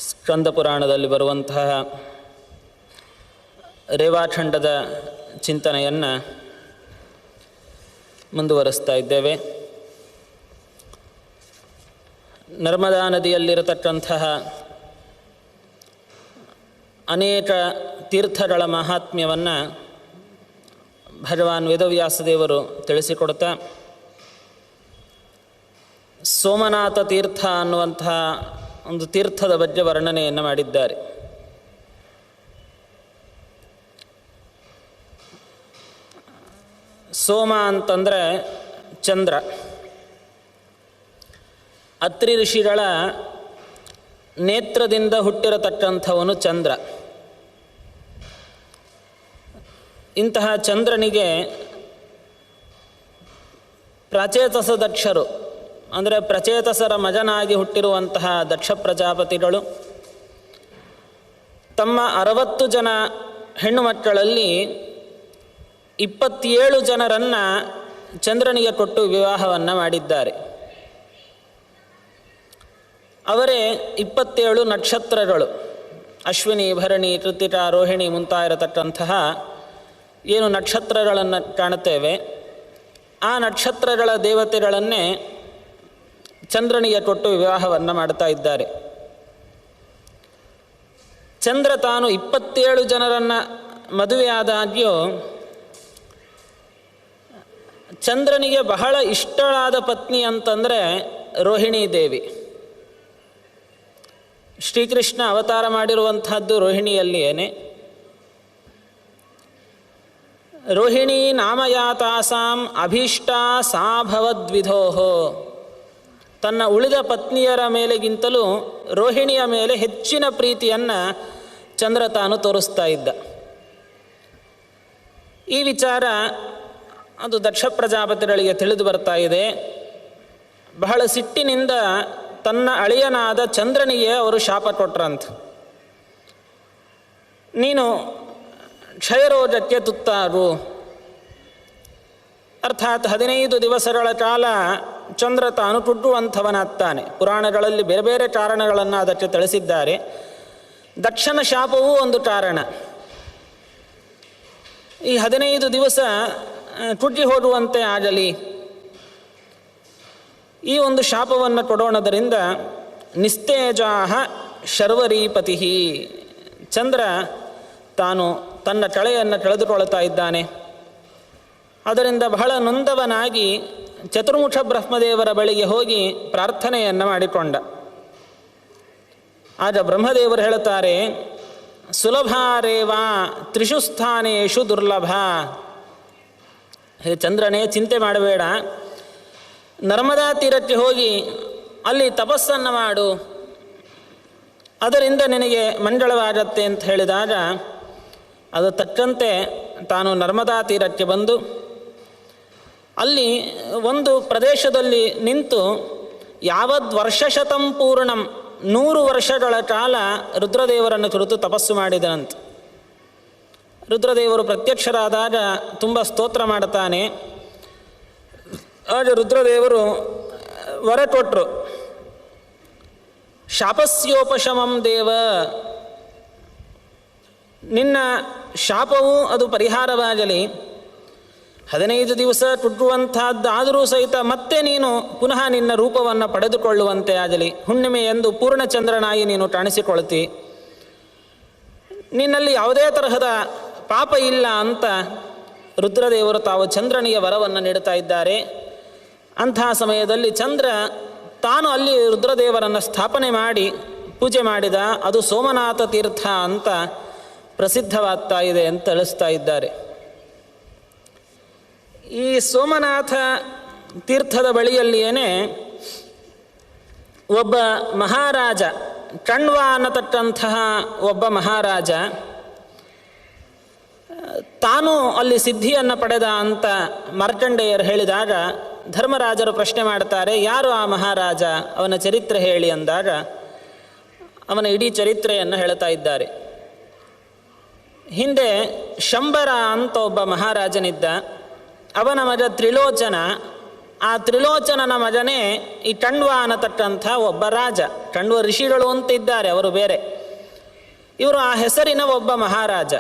ಸ್ಕಂದ ಪುರಾಣದಲ್ಲಿ ಬರುವಂತಹ ರೇವಾಖಂಡದ ಚಿಂತನೆಯನ್ನು ಮುಂದುವರಿಸ್ತಾ ಇದ್ದೇವೆ. ನರ್ಮದಾ ನದಿಯಲ್ಲಿರತಕ್ಕಂತಹ ಅನೇಕ ತೀರ್ಥಗಳ ಮಹಾತ್ಮ್ಯವನ್ನು ಭಗವಾನ್ ವೇದವ್ಯಾಸದೇವರು ತಿಳಿಸಿಕೊಡ್ತಾ ಸೋಮನಾಥ ತೀರ್ಥ ಅನ್ನುವಂತಹ ಒಂದು ತೀರ್ಥದ ಬಗ್ಗೆ ವರ್ಣನೆಯನ್ನು ಮಾಡಿದ್ದಾರೆ. ಸೋಮ ಅಂತಂದರೆ ಚಂದ್ರ. ಅತ್ರಿ ಋಷಿಗಳ ನೇತ್ರದಿಂದ ಹುಟ್ಟಿರತಕ್ಕಂಥವನು ಚಂದ್ರ. ಇಂತಹ ಚಂದ್ರನಿಗೆ ಪ್ರಾಚೇತಸ ದಕ್ಷರು ಅಂದರೆ ಪ್ರಚೇತಸರ ಮಜನಾಗಿ ಹುಟ್ಟಿರುವಂತಹ ದಕ್ಷ ಪ್ರಜಾಪತಿಗಳು ತಮ್ಮ 60 ಜನ ಹೆಣ್ಣು ಮಕ್ಕಳಲ್ಲಿ 27 ಜನರನ್ನು ಚಂದ್ರನಿಗೆ ಕೊಟ್ಟು ವಿವಾಹವನ್ನು ಮಾಡಿದ್ದಾರೆ. ಅವರೇ 27 ನಕ್ಷತ್ರಗಳು, ಅಶ್ವಿನಿ, ಭರಣಿ, ಕೃತಿಕಾ, ರೋಹಿಣಿ ಮುಂತಾಗಿರತಕ್ಕಂತಹ ಏನು ನಕ್ಷತ್ರಗಳನ್ನು ಕಾಣುತ್ತೇವೆ, ಆ ನಕ್ಷತ್ರಗಳ ದೇವತೆಗಳನ್ನೇ ಚಂದ್ರನಿಗೆ ಕೊಟ್ಟು ವಿವಾಹವನ್ನು ಮಾಡ್ತಾ ಇದ್ದಾರೆ. ಚಂದ್ರ ತಾನು 27 ಜನರನ್ನು ಮದುವೆಯಾದಾಗ್ಯೂ ಚಂದ್ರನಿಗೆ ಬಹಳ ಇಷ್ಟವಾದ ಪತ್ನಿ ಅಂತಂದರೆ ರೋಹಿಣೀ ದೇವಿ. ಶ್ರೀಕೃಷ್ಣ ಅವತಾರ ಮಾಡಿರುವಂತಹದ್ದು ರೋಹಿಣಿಯಲ್ಲಿಯೇನೆ. ರೋಹಿಣಿ ನಾಮಯಾತಾಸಾಂ ಅಭೀಷ್ಟಾ ಸಾ ಭವದ್ವಿಧೋಹೋ. ತನ್ನ ಉಳಿದ ಪತ್ನಿಯರ ಮೇಲೆಗಿಂತಲೂ ರೋಹಿಣಿಯ ಮೇಲೆ ಹೆಚ್ಚಿನ ಪ್ರೀತಿಯನ್ನು ಚಂದ್ರ ತಾನು ತೋರಿಸ್ತಾ ಇದ್ದ. ಈ ವಿಚಾರ ಅದು ದಕ್ಷ ಪ್ರಜಾಪತಿಗಳಿಗೆ ತಿಳಿದು ಬರ್ತಾ ಇದೆ. ಬಹಳ ಸಿಟ್ಟಿನಿಂದ ತನ್ನ ಅಳಿಯನಾದ ಚಂದ್ರನಿಗೆ ಅವರು ಶಾಪ ಕೊಟ್ರಂತ. ನೀನು ಕ್ಷಯರೋಗಕ್ಕೆ ತುತ್ತಾಗು. ಅರ್ಥಾತ್ 15 ದಿವಸಗಳ ಕಾಲ ಚಂದ್ರ ತಾನು ಕುಗ್ಗುವಂಥವನಾಗ್ತಾನೆ. ಪುರಾಣಗಳಲ್ಲಿ ಬೇರೆ ಬೇರೆ ಕಾರಣಗಳನ್ನು ಅದಕ್ಕೆ ತಿಳಿಸಿದ್ದಾರೆ. ದಕ್ಷನ ಶಾಪವೂ ಒಂದು ಕಾರಣ. ಈ 15 ದಿವಸ ಕುಗ್ಗಿ ಹೋಗುವಂತೆ ಆಗಲಿ, ಈ ಒಂದು ಶಾಪವನ್ನು ಕೊಡೋಣದರಿಂದ ನಿಸ್ತೇಜಾಹ ಶರ್ವರೀಪತಿ. ಚಂದ್ರ ತಾನು ತನ್ನ ಕಳೆಯನ್ನು ಕಳೆದುಕೊಳ್ತಾ ಇದ್ದಾನೆ. ಅದರಿಂದ ಬಹಳ ನೊಂದವನಾಗಿ ಚತುರ್ಮುಖ ಬ್ರಹ್ಮದೇವರ ಬಳಿಗೆ ಹೋಗಿ ಪ್ರಾರ್ಥನೆಯನ್ನು ಮಾಡಿಕೊಂಡ. ಆಗ ಬ್ರಹ್ಮದೇವರು ಹೇಳುತ್ತಾರೆ, ಸುಲಭಾರೇವಾ ತ್ರಿಷು ಸ್ಥಾನೇಶು ದುರ್ಲಭ. ಹೇ ಚಂದ್ರನೇ, ಚಿಂತೆ ಮಾಡಬೇಡ, ನರ್ಮದಾ ತೀರಕ್ಕೆ ಹೋಗಿ ಅಲ್ಲಿ ತಪಸ್ಸನ್ನು ಮಾಡು, ಅದರಿಂದ ನಿನಗೆ ಮಂಗಳವಾಗತ್ತೆ ಅಂತ ಹೇಳಿದಾಗ ಅದು ತಕ್ಕಂತೆ ತಾನು ನರ್ಮದಾ ತೀರಕ್ಕೆ ಬಂದು ಅಲ್ಲಿ ಒಂದು ಪ್ರದೇಶದಲ್ಲಿ ನಿಂತು ಯಾವದ್ವರ್ಷಶತಂ ಪೂರ್ಣಂ 100 ವರ್ಷಗಳ ಕಾಲ ರುದ್ರದೇವರನ್ನು ಕುರಿತು ತಪಸ್ಸು ಮಾಡಿದನಂತೆ. ರುದ್ರದೇವರು ಪ್ರತ್ಯಕ್ಷರಾದಾಗ ತುಂಬ ಸ್ತೋತ್ರ ಮಾಡುತ್ತಾನೆ. ಆಗ ರುದ್ರದೇವರು ವರ ಕೊಟ್ಟರು, ಶಾಪಸ್ಯೋಪಶಮಂ ದೇವ, ನಿನ್ನ ಶಾಪವೂ ಅದು ಪರಿಹಾರವಾಗಲಿ. 15 ದಿವಸ ಕುಗ್ಗುವಂತಹದ್ದಾದರೂ ಸಹಿತ ಮತ್ತೆ ನೀನು ಪುನಃ ನಿನ್ನ ರೂಪವನ್ನು ಪಡೆದುಕೊಳ್ಳುವಂತೆ ಆಗಲಿ. ಹುಣ್ಣಿಮೆಯೆಂದು ಪೂರ್ಣಚಂದ್ರನಾಗಿ ನೀನು ಕಾಣಿಸಿಕೊಳ್ತಿ, ನಿನ್ನಲ್ಲಿ ಯಾವುದೇ ತರಹದ ಪಾಪ ಇಲ್ಲ ಅಂತ ರುದ್ರದೇವರು ತಾವು ಚಂದ್ರನಿಗೆ ವರವನ್ನು ನೀಡುತ್ತಾ ಇದ್ದಾರೆ. ಅಂತಹ ಸಮಯದಲ್ಲಿ ಚಂದ್ರ ತಾನು ಅಲ್ಲಿ ರುದ್ರದೇವರನ್ನು ಸ್ಥಾಪನೆ ಮಾಡಿ ಪೂಜೆ ಮಾಡಿದ. ಅದು ಸೋಮನಾಥ ತೀರ್ಥ ಅಂತ ಪ್ರಸಿದ್ಧವಾಗ್ತಾ ಇದೆ ಅಂತ ತಿಳಿಸ್ತಾ ಇದ್ದಾರೆ. ಈ ಸೋಮನಾಥ ತೀರ್ಥದ ಬಳಿಯಲ್ಲಿಯೇ ಒಬ್ಬ ಮಹಾರಾಜ, ಕಣ್ವ ಅನ್ನತಕ್ಕಂತಹ ಒಬ್ಬ ಮಹಾರಾಜ, ತಾನು ಅಲ್ಲಿ ಸಿದ್ಧಿಯನ್ನು ಪಡೆದ ಅಂತ ಮಾರ್ಕಂಡೇಯರು ಹೇಳಿದಾಗ ಧರ್ಮರಾಜರು ಪ್ರಶ್ನೆ ಮಾಡ್ತಾರೆ, ಯಾರು ಆ ಮಹಾರಾಜ, ಅವನ ಚರಿತ್ರೆ ಹೇಳಿ ಅಂದಾಗ ಅವನ ಇಡೀ ಚರಿತ್ರೆಯನ್ನು ಹೇಳ್ತಾ ಇದ್ದಾರೆ. ಹಿಂದೆ ಶಂಬರ ಅಂತ ಒಬ್ಬ ಮಹಾರಾಜನಿದ್ದ. ಅವನ ಮಗ ತ್ರಿಲೋಚನ, ಆ ತ್ರಿಲೋಚನನ ಮಗನೇ ಈ ಟಣ್ವ ಅನ್ನತಕ್ಕಂಥ ಒಬ್ಬ ರಾಜ. ಟಣ್ವ ಋಷಿಗಳು ಅಂತ ಇದ್ದಾರೆ, ಅವರು ಬೇರೆ. ಇವರು ಆ ಹೆಸರಿನ ಒಬ್ಬ ಮಹಾರಾಜ.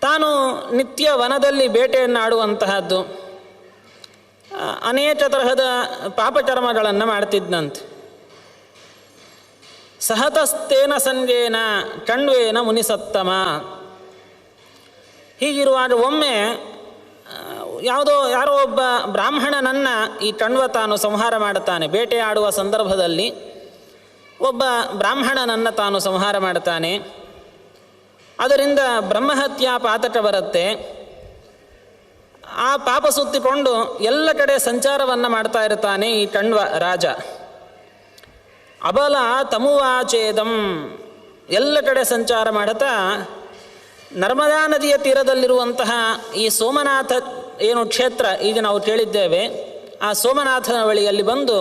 ತಾನು ನಿತ್ಯ ವನದಲ್ಲಿ ಬೇಟೆಯನ್ನು ಆಡುವಂತಹದ್ದು, ಅನೇಕ ತರಹದ ಪಾಪಕರ್ಮಗಳನ್ನು ಮಾಡ್ತಿದ್ದಂತೆ. ಸಹತಸ್ತೇನ ಸಂಜೇನ ಕಣ್ವೇನ ಮುನಿಸತ್ತಮ. ಹೀಗಿರುವಾಗ ಒಮ್ಮೆ ಯಾರೋ ಒಬ್ಬ ಬ್ರಾಹ್ಮಣನನ್ನು ಈ ಕಣ್ವ ತಾನು ಸಂಹಾರ ಮಾಡುತ್ತಾನೆ. ಬೇಟೆಯಾಡುವ ಸಂದರ್ಭದಲ್ಲಿ ಒಬ್ಬ ಬ್ರಾಹ್ಮಣನನ್ನು ತಾನು ಸಂಹಾರ ಮಾಡುತ್ತಾನೆ. ಅದರಿಂದ ಬ್ರಹ್ಮಹತ್ಯಾ ಪಾತಕ ಬರುತ್ತೆ. ಆ ಪಾಪ ಸುತ್ತಿಕೊಂಡು ಎಲ್ಲ ಕಡೆ ಸಂಚಾರವನ್ನು ಮಾಡ್ತಾ ಇರ್ತಾನೆ ಈ ಕಣ್ವ ರಾಜ. ಅಬಲ ತಮುವಾಚೇದಂ, ಎಲ್ಲ ಕಡೆ ಸಂಚಾರ ಮಾಡುತ್ತಾ ನರ್ಮದಾ ನದಿಯ ತೀರದಲ್ಲಿರುವಂತಹ ಈ ಸೋಮನಾಥ ಏನು ಕ್ಷೇತ್ರ ಈಗ ನಾವು ಕೇಳಿದ್ದೇವೆ, ಆ ಸೋಮನಾಥನ ಬಳಿಯಲ್ಲಿ ಬಂದು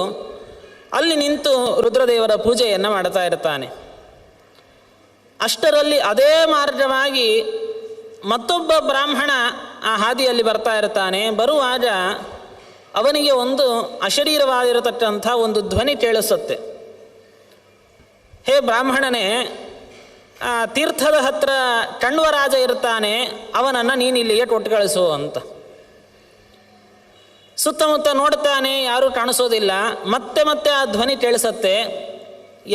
ಅಲ್ಲಿ ನಿಂತು ರುದ್ರದೇವರ ಪೂಜೆಯನ್ನು ಮಾಡ್ತಾ ಇರ್ತಾನೆ. ಅಷ್ಟರಲ್ಲಿ ಅದೇ ಮಾರ್ಗವಾಗಿ ಮತ್ತೊಬ್ಬ ಬ್ರಾಹ್ಮಣ ಆ ಹಾದಿಯಲ್ಲಿ ಬರ್ತಾ ಇರ್ತಾನೆ. ಬರುವಾಗ ಅವನಿಗೆ ಒಂದು ಅಶರೀರವಾಗಿರತಕ್ಕಂಥ ಒಂದು ಧ್ವನಿ ಕೇಳಿಸುತ್ತೆ. ಹೇ ಬ್ರಾಹ್ಮಣನೇ, ತೀರ್ಥದ ಹತ್ರ ಕಣ್ವರಾಜ ಇರ್ತಾನೆ, ಅವನನ್ನು ನೀನು ಇಲ್ಲಿಗೆ ಕೊಟ್ಟು ಕಳಿಸು ಅಂತ. ಸುತ್ತಮುತ್ತ ನೋಡ್ತಾನೆ, ಯಾರೂ ಕಾಣಿಸೋದಿಲ್ಲ. ಮತ್ತೆ ಮತ್ತೆ ಆ ಧ್ವನಿ ಕೇಳಿಸತ್ತೆ.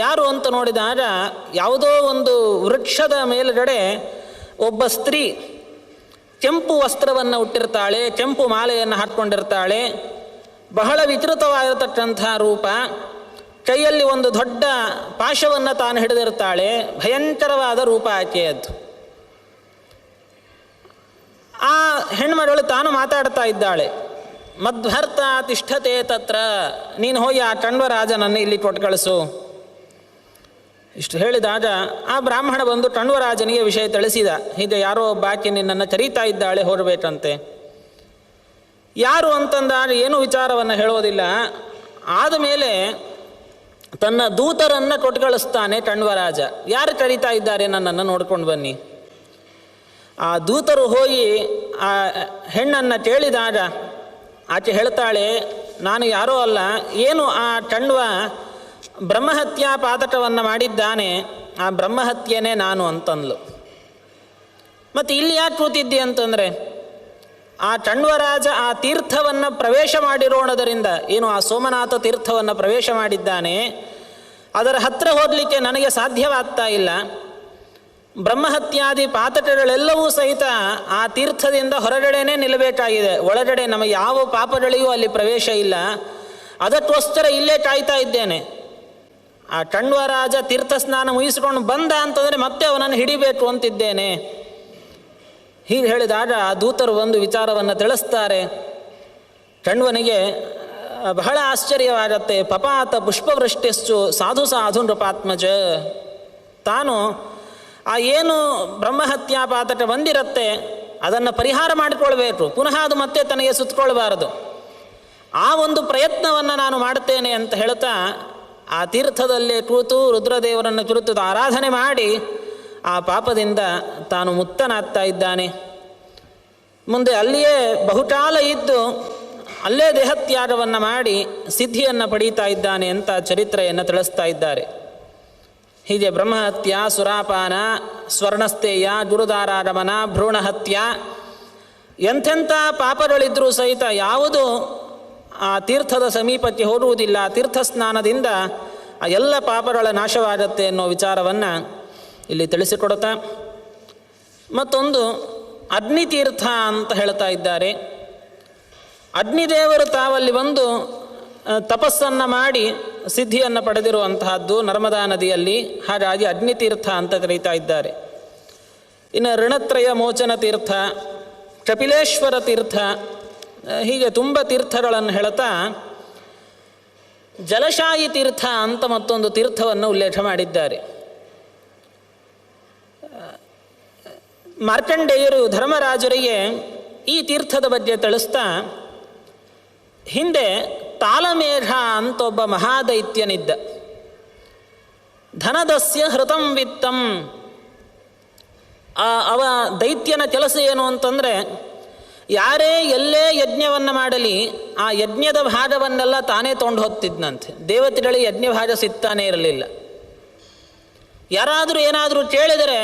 ಯಾರು ಅಂತ ನೋಡಿದಾಗ ಯಾವುದೋ ಒಂದು ವೃಕ್ಷದ ಮೇಲುಗಡೆ ಒಬ್ಬ ಸ್ತ್ರೀ ಕೆಂಪು ವಸ್ತ್ರವನ್ನು ಉಟ್ಟಿರ್ತಾಳೆ, ಕೆಂಪು ಮಾಲೆಯನ್ನು ಹಾಕ್ಕೊಂಡಿರ್ತಾಳೆ, ಬಹಳ ವಿಕೃತವಾಗಿರತಕ್ಕಂಥ ರೂಪ, ಕೈಯಲ್ಲಿ ಒಂದು ದೊಡ್ಡ ಪಾಶವನ್ನು ತಾನು ಹಿಡಿದಿರ್ತಾಳೆ. ಭಯಂಕರವಾದ ರೂಪ ಆಕೆಯದ್ದು. ಆ ಹೆಣ್ಮಗಳು ತಾನು ಮಾತಾಡ್ತಾ ಇದ್ದಾಳೆ. ಮದ್ಭರ್ತ ತಿಷ್ಠತೆ ತತ್ರ, ನೀನು ಹೋಗಿ ಆ ಕಣ್ವರಾಜನನ್ನು ಇಲ್ಲಿ ಕೊಟ್ಟು ಕಳಿಸು. ಇಷ್ಟು ಹೇಳಿದಾಗ ಆ ಬ್ರಾಹ್ಮಣ ಬಂದು ಕಣ್ವರಾಜನಿಗೆ ವಿಷಯ ತಿಳಿಸಿದ. ಹೀಗೆ ಯಾರೋ ಒಬ್ಬ ಆಕೆ ನಿನ್ನನ್ನು ಕರೀತಾ ಇದ್ದಾಳೆ, ಹೊರಬೇಕಂತೆ. ಯಾರು ಅಂತಂದಾಗ ಏನು ವಿಚಾರವನ್ನು ಹೇಳೋದಿಲ್ಲ. ಆದಮೇಲೆ ತನ್ನ ದೂತರನ್ನು ಕೊಟ್ಟು ಕಳಿಸ್ತಾನೆ ಕಣ್ವರಾಜ. ಯಾರು ಕರೀತಾ ಇದ್ದಾರೆ, ನನ್ನನ್ನು ನೋಡ್ಕೊಂಡು ಬನ್ನಿ. ಆ ದೂತರು ಹೋಗಿ ಆ ಹೆಣ್ಣನ್ನು ಕೇಳಿದಾಗ ಆಕೆ ಹೇಳ್ತಾಳೆ, ನಾನು ಯಾರೋ ಅಲ್ಲ, ಏನು ಆ ಕಣ್ವ ಬ್ರಹ್ಮಹತ್ಯಾ ಪಾತಕವನ್ನು ಮಾಡಿದ್ದಾನೆ, ಆ ಬ್ರಹ್ಮಹತ್ಯೆನೇ ನಾನು ಅಂತಂದ್ಲು. ಮತ್ತು ಇಲ್ಲಿ ಯಾಕೆ ಕೂತಿದ್ದಿ ಅಂತಂದರೆ, ಆ ಕಣ್ವರಾಜ ಆ ತೀರ್ಥವನ್ನು ಪ್ರವೇಶ ಮಾಡಿರೋಣದರಿಂದ, ಏನು ಆ ಸೋಮನಾಥ ತೀರ್ಥವನ್ನು ಪ್ರವೇಶ ಮಾಡಿದ್ದಾನೆ, ಅದರ ಹತ್ತಿರ ಹೋಗಲಿಕ್ಕೆ ನನಗೆ ಸಾಧ್ಯವಾಗ್ತಾ ಇಲ್ಲ. ಬ್ರಹ್ಮಹತ್ಯಾದಿ ಪಾತಕಗಳೆಲ್ಲವೂ ಸಹಿತ ಆ ತೀರ್ಥದಿಂದ ಹೊರಗಡೆನೇ ನಿಲ್ಲಬೇಕಾಗಿದೆ. ಒಳಗಡೆ ನಮಗೆ ಯಾವ ಪಾಪಗಳಿಗೂ ಅಲ್ಲಿ ಪ್ರವೇಶ ಇಲ್ಲ. ಅದಕ್ಕೋಸ್ಕರ ಇಲ್ಲೇ ಕಾಯ್ತಾ ಇದ್ದೇನೆ. ಆ ಕಣ್ವರಾಜ ತೀರ್ಥ ಸ್ನಾನ ಮುಗಿಸ್ಕೊಂಡು ಬಂದ ಅಂತಂದರೆ ಮತ್ತೆ ಅವನನ್ನು ಹಿಡಿಬೇಕು ಅಂತಿದ್ದೇನೆ. ಹೀಗೆ ಹೇಳಿದಾಗ ಆ ದೂತರು ಒಂದು ವಿಚಾರವನ್ನು ತಿಳಿಸ್ತಾರೆ. ಕಣ್ವನಿಗೆ ಬಹಳ ಆಶ್ಚರ್ಯವಾಗತ್ತೆ. ಪಪಾತ ಪುಷ್ಪವೃಷ್ಟಿಸ್ಸು ಸಾಧು ಸಾಧು ನೃಪಾತ್ಮಜ. ತಾನು ಆ ಏನು ಬ್ರಹ್ಮಹತ್ಯಾ ಪಾತಕ ಬಂದಿರತ್ತೆ ಅದನ್ನು ಪರಿಹಾರ ಮಾಡಿಕೊಳ್ಬೇಕು, ಪುನಃ ಅದು ಮತ್ತೆ ತನಗೆ ಸುತ್ತಕೊಳ್ಬಾರದು. ಆ ಒಂದು ಪ್ರಯತ್ನವನ್ನು ನಾನು ಮಾಡ್ತೇನೆ ಅಂತ ಹೇಳ್ತಾ ಆ ತೀರ್ಥದಲ್ಲೇ ಕೂತು ರುದ್ರದೇವರನ್ನು ಕುರಿತು ಆರಾಧನೆ ಮಾಡಿ ಆ ಪಾಪದಿಂದ ತಾನು ಮುಕ್ತನಾಗ್ತಾ ಇದ್ದಾನೆ. ಮುಂದೆ ಅಲ್ಲಿಯೇ ಬಹುಕಾಲ ಇದ್ದು ಅಲ್ಲೇ ದೇಹತ್ಯಾಗವನ್ನು ಮಾಡಿ ಸಿದ್ಧಿಯನ್ನು ಪಡೀತಾ ಇದ್ದಾನೆ ಅಂತ ಚರಿತ್ರೆಯನ್ನು ತಿಳಿಸ್ತಾ ಇದ್ದಾರೆ. ಹೀಗೆ ಬ್ರಹ್ಮಹತ್ಯ, ಸುರಾಪಾನ, ಸ್ವರ್ಣಸ್ಥೇಯ, ಗುರುದಾರಾಗಮನ, ಭ್ರೂಣಹತ್ಯ, ಎಂಥೆಂಥ ಪಾಪಗಳಿದ್ರೂ ಸಹಿತ ಯಾವುದು ಆ ತೀರ್ಥದ ಸಮೀಪಕ್ಕೆ ಹೋಗುವುದಿಲ್ಲ. ತೀರ್ಥ ಸ್ನಾನದಿಂದ ಆ ಎಲ್ಲ ಪಾಪಗಳ ನಾಶವಾಗತ್ತೆ ಅನ್ನೋ ವಿಚಾರವನ್ನು ಇಲ್ಲಿ ತಿಳಿಸಿಕೊಡುತ್ತಾ ಮತ್ತೊಂದು ಅಗ್ನಿತೀರ್ಥ ಅಂತ ಹೇಳ್ತಾ ಇದ್ದಾರೆ. ಅಗ್ನಿದೇವರು ತಾವಲ್ಲಿ ಬಂದು ತಪಸ್ಸನ್ನು ಮಾಡಿ ಸಿದ್ಧಿಯನ್ನು ಪಡೆದಿರುವಂತಹದ್ದು ನರ್ಮದಾ ನದಿಯಲ್ಲಿ. ಹಾಗಾಗಿ ಅಗ್ನಿತೀರ್ಥ ಅಂತ ಕರೀತಾ ಇದ್ದಾರೆ. ಇನ್ನು ಋಣತ್ರಯ ಮೋಚನ ತೀರ್ಥ, ಕಪಿಲೇಶ್ವರ ತೀರ್ಥ, ಹೀಗೆ ತುಂಬ ತೀರ್ಥಗಳನ್ನು ಹೇಳ್ತಾ ಜಲಶಾಯಿ ತೀರ್ಥ ಅಂತ ಮತ್ತೊಂದು ತೀರ್ಥವನ್ನು ಉಲ್ಲೇಖ ಮಾಡಿದ್ದಾರೆ. ಮಾರ್ಕಂಡೇಯರು ಧರ್ಮರಾಜರಿಗೆ ಈ ತೀರ್ಥದ ಬಗ್ಗೆ ತಿಳಿಸ್ತಾ, ಹಿಂದೆ ತಾಲಮೇಘ ಅಂತ ಒಬ್ಬ ಮಹಾದೈತ್ಯನಿದ್ದ. ಧನದಸ್ಯ ಹೃತಂ ವಿತ್ತಂ. ಅವ ದೈತ್ಯನ ಕೆಲಸ ಏನು ಅಂತಂದರೆ ಯಾರೇ ಎಲ್ಲೇ ಯಜ್ಞವನ್ನು ಮಾಡಲಿ ಆ ಯಜ್ಞದ ಭಾಗವನ್ನೆಲ್ಲ ತಾನೇ ತೊಗೊಂಡು ಹೋಗ್ತಿದ್ನಂತೆ. ದೇವತೆಗಳಿಗೆ ಯಜ್ಞ ಭಾಗ ಸಿಗ್ತಾನೇ ಇರಲಿಲ್ಲ. ಯಾರಾದರೂ ಏನಾದರೂ ಕೇಳಿದರೆ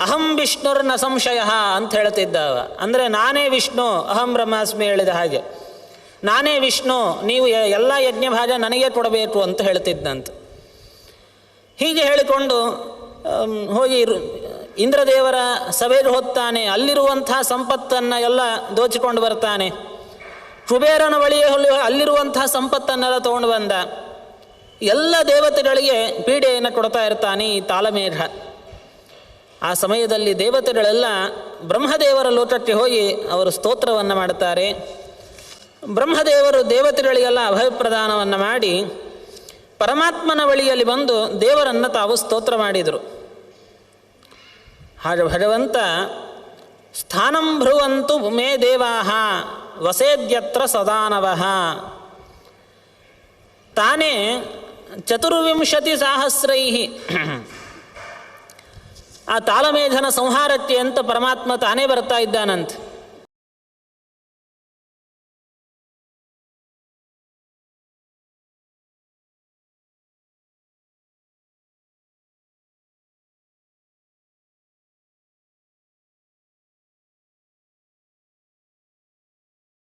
ಅಹಂ ವಿಷ್ಣುರ್ನ ಸಂಶಯ ಅಂತ ಹೇಳ್ತಿದ್ದಾವ. ಅಂದರೆ ನಾನೇ ವಿಷ್ಣು, ಅಹಂ ಬ್ರಹ್ಮಾಸ್ಮಿ ಹೇಳಿದ ಹಾಗೆ ನಾನೇ ವಿಷ್ಣು, ನೀವು ಎಲ್ಲ ಯಜ್ಞ ಭಾಗ ನನಗೆ ಕೊಡಬೇಕು ಅಂತ ಹೇಳ್ತಿದ್ದಂತೆ. ಹೀಗೆ ಹೇಳಿಕೊಂಡು ಹೋಗಿ ಇಂದ್ರದೇವರ ಸಭೆಗೆ ಹೋಗ್ತಾನೆ. ಅಲ್ಲಿರುವಂಥ ಸಂಪತ್ತನ್ನು ಎಲ್ಲ ದೋಚಿಕೊಂಡು ಬರ್ತಾನೆ. ಕುಬೇರನ ಬಳಿಯೇ ಅಲ್ಲಿರುವಂಥ ಸಂಪತ್ತನ್ನೆಲ್ಲ ತೊಗೊಂಡು ಬಂದ. ಎಲ್ಲ ದೇವತೆಗಳಿಗೆ ಪೀಡೆಯನ್ನು ಕೊಡ್ತಾ ಇರ್ತಾನೆ ಈ ತಾಲಮೇಘ. ಆ ಸಮಯದಲ್ಲಿ ದೇವತೆಗಳೆಲ್ಲ ಬ್ರಹ್ಮದೇವರ ಲೋಕಕ್ಕೆ ಹೋಗಿ ಅವರು ಸ್ತೋತ್ರವನ್ನು ಮಾಡ್ತಾರೆ. ಬ್ರಹ್ಮದೇವರು ದೇವತೆಗಳಿಗೆಲ್ಲ ಅಭಯಪ್ರದಾನವನ್ನು ಮಾಡಿ ಪರಮಾತ್ಮನ ಬಳಿಯಲ್ಲಿ ಬಂದು ದೇವರನ್ನು ತಾವು ಸ್ತೋತ್ರ ಮಾಡಿದರು. ಹಾಗೆ ಭಗವಂತ ಸ್ಥಾನಂ ಭ್ರುವಂತು ಮೇ ದೇವಾಹ ವಸೇದ್ಯತ್ರ ಸದಾನವಃ, ತಾನೇ 24 ಸಹಸ್ರೈಹಿ ಆ ತಾಲಮೇಘನ ಸಂಹಾರಕ್ಕೆ ಅಂತ ಪರಮಾತ್ಮ ತಾನೇ ಬರ್ತಾ ಇದ್ದಾನಂತೆ.